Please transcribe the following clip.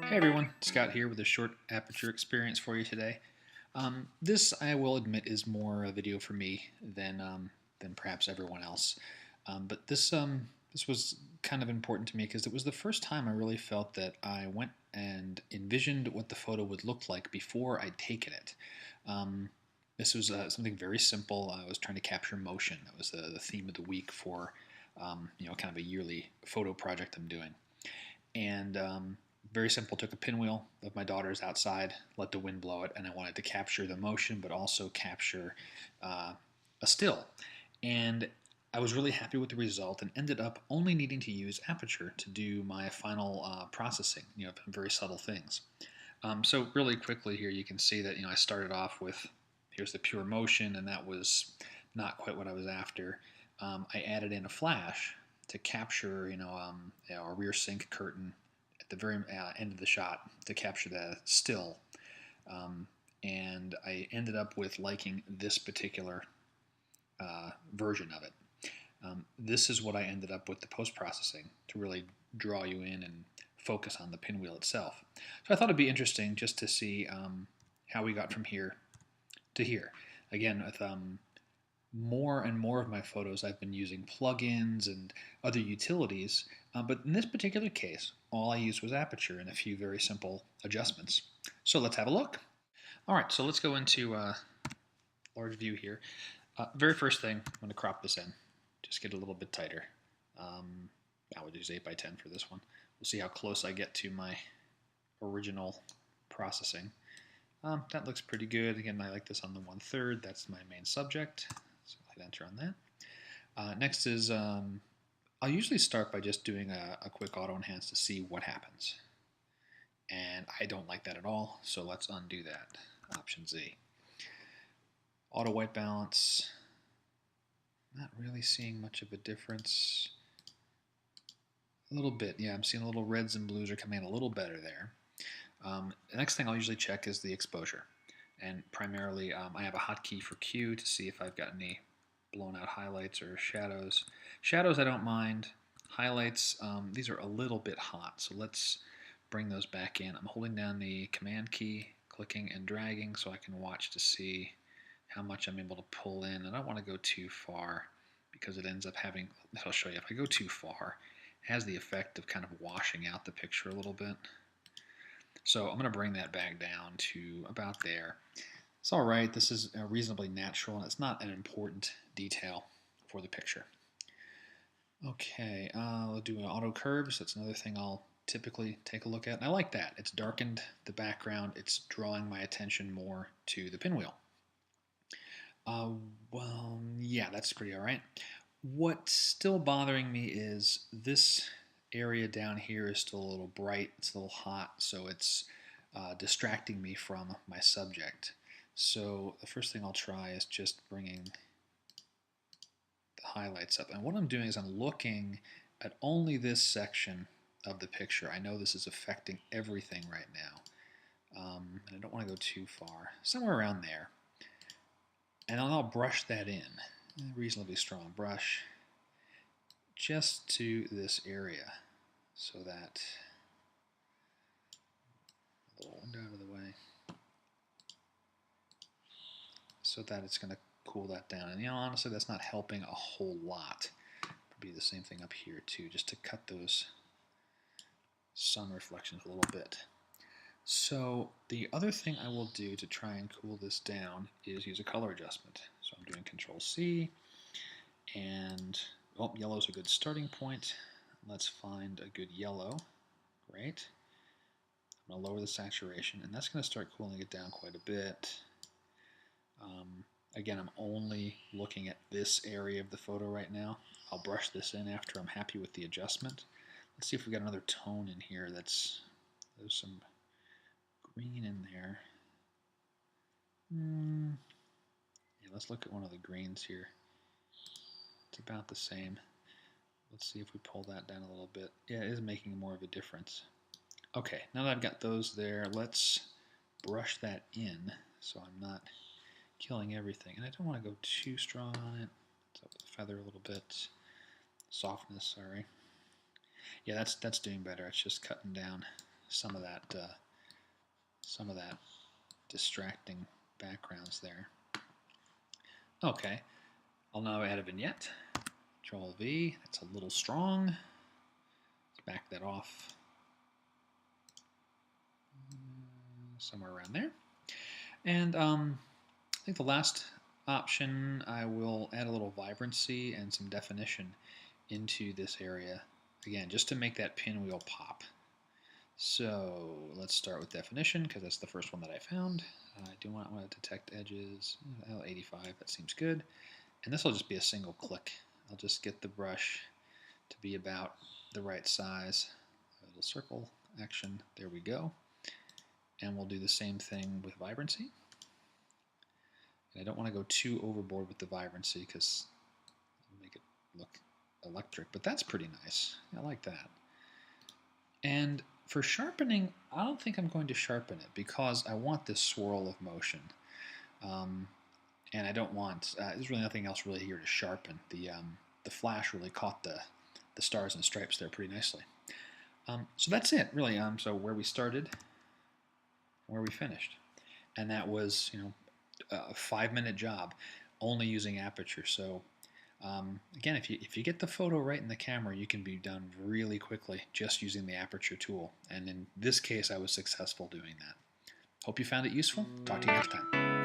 Hey everyone, Scott here with a short Aperture experience for you today. This, I will admit, is more a video for me than perhaps everyone else. But this was kind of important to me because it was the first time I really felt that I went and envisioned what the photo would look like before I'd taken it. Um, this was something very simple. I was trying to capture motion. That was the theme of the week for kind of a yearly photo project I'm doing. And very simple. Took a pinwheel of my daughter's outside, let the wind blow it, and I wanted to capture the motion, but also capture uh, a still. And I was really happy with the result, and ended up only needing to use Aperture to do my final processing. Very subtle things. So really quickly here, you can see that I started off with here's the pure motion, and that was not quite what I was after. I added in a flash to capture a rear sync curtain at the very end of the shot to capture the still. Um, and I ended up with liking this particular version of it. This is what I ended up with the post processing to really draw you in and focus on the pinwheel itself. So I thought it'd be interesting just to see how we got from here to here. Again, with more and more of my photos, I've been using plugins and other utilities, but in this particular case, all I used was Aperture and a few very simple adjustments. So let's have a look. All right, so let's go into large view here. Very first thing, I'm going to crop this in. Just get a little bit tighter. I would use 8 by 10 for this one. We'll see how close I get to my original processing. That looks pretty good. Again, I like this on the 1/3. That's my main subject. So I'll hit enter on that. Next is, I'll usually start by just doing a quick auto enhance to see what happens. And I don't like that at all, so let's undo that. Option Z. Auto white balance. Not really seeing much of a difference. A little bit, yeah, I'm seeing a little reds and blues are coming in a little better there. The next thing I'll usually check is the exposure. And primarily, I have a hotkey for Q to see if I've got any blown out highlights or shadows. Shadows I don't mind. Highlights, these are a little bit hot, so let's bring those back in. I'm holding down the command key, clicking and dragging so I can watch to see how much I'm able to pull in. I don't want to go too far because it ends up having, I'll show you, if I go too far, it has the effect of kind of washing out the picture a little bit. So I'm going to bring that back down to about there. It's all right. This is reasonably natural, and it's not an important detail for the picture. Okay, we'll do auto curves. That's another thing I'll typically take a look at. And I like that. It's darkened the background. It's drawing my attention more to the pinwheel. Well, yeah, that's pretty all right. What's still bothering me is this area down here is still a little bright. It's a little hot, so it's distracting me from my subject. So the first thing I'll try is just bringing the highlights up. And what I'm doing is I'm looking at only this section of the picture. I know this is affecting everything right now. And I don't want to go too far. Somewhere around there. And I'll brush that in. A reasonably strong brush. Just to this area. So that a little window out of the way. So that it's going to cool that down. And honestly, that's not helping a whole lot. It'll be the same thing up here too, just to cut those sun reflections a little bit. So the other thing I will do to try and cool this down is use a color adjustment. So I'm doing Control C, and yellow's a good starting point. Let's find a good yellow. Great. I'm going to lower the saturation, and that's going to start cooling it down quite a bit. Again, I'm only looking at this area of the photo right now. I'll brush this in after I'm happy with the adjustment. Let's see if we got another tone in here there's some green in there. Yeah, let's look at one of the greens here. It's about the same. Let's see if we pull that down a little bit. Yeah, it is making more of a difference. Okay, now that I've got those there, let's brush that in so I'm not killing everything. And I don't want to go too strong on it. It's up with the feather a little bit. Softness, sorry. Yeah, that's doing better. It's just cutting down some of that distracting backgrounds there. Okay, I'll now add a vignette. Control V. That's a little strong. Let's back that off somewhere around there. And I think the last option, I will add a little vibrancy and some definition into this area. Again, just to make that pinwheel pop. So let's start with definition because that's the first one that I found. I do not want to detect edges. 85, that seems good. And this will just be a single click. I'll just get the brush to be about the right size. A little circle action, there we go. And we'll do the same thing with vibrancy. And I don't want to go too overboard with the vibrancy because it'll make it look electric, but that's pretty nice. I like that. And for sharpening, I don't think I'm going to sharpen it because I want this swirl of motion. And I don't want, there's really nothing else really here to sharpen. The flash really caught the stars and stripes there pretty nicely. So that's it, really. So where we started, where we finished. And that was, a 5-minute job only using Aperture. So again, if you get the photo right in the camera, you can be done really quickly just using the Aperture tool. And in this case, I was successful doing that. Hope you found it useful. Talk to you next time.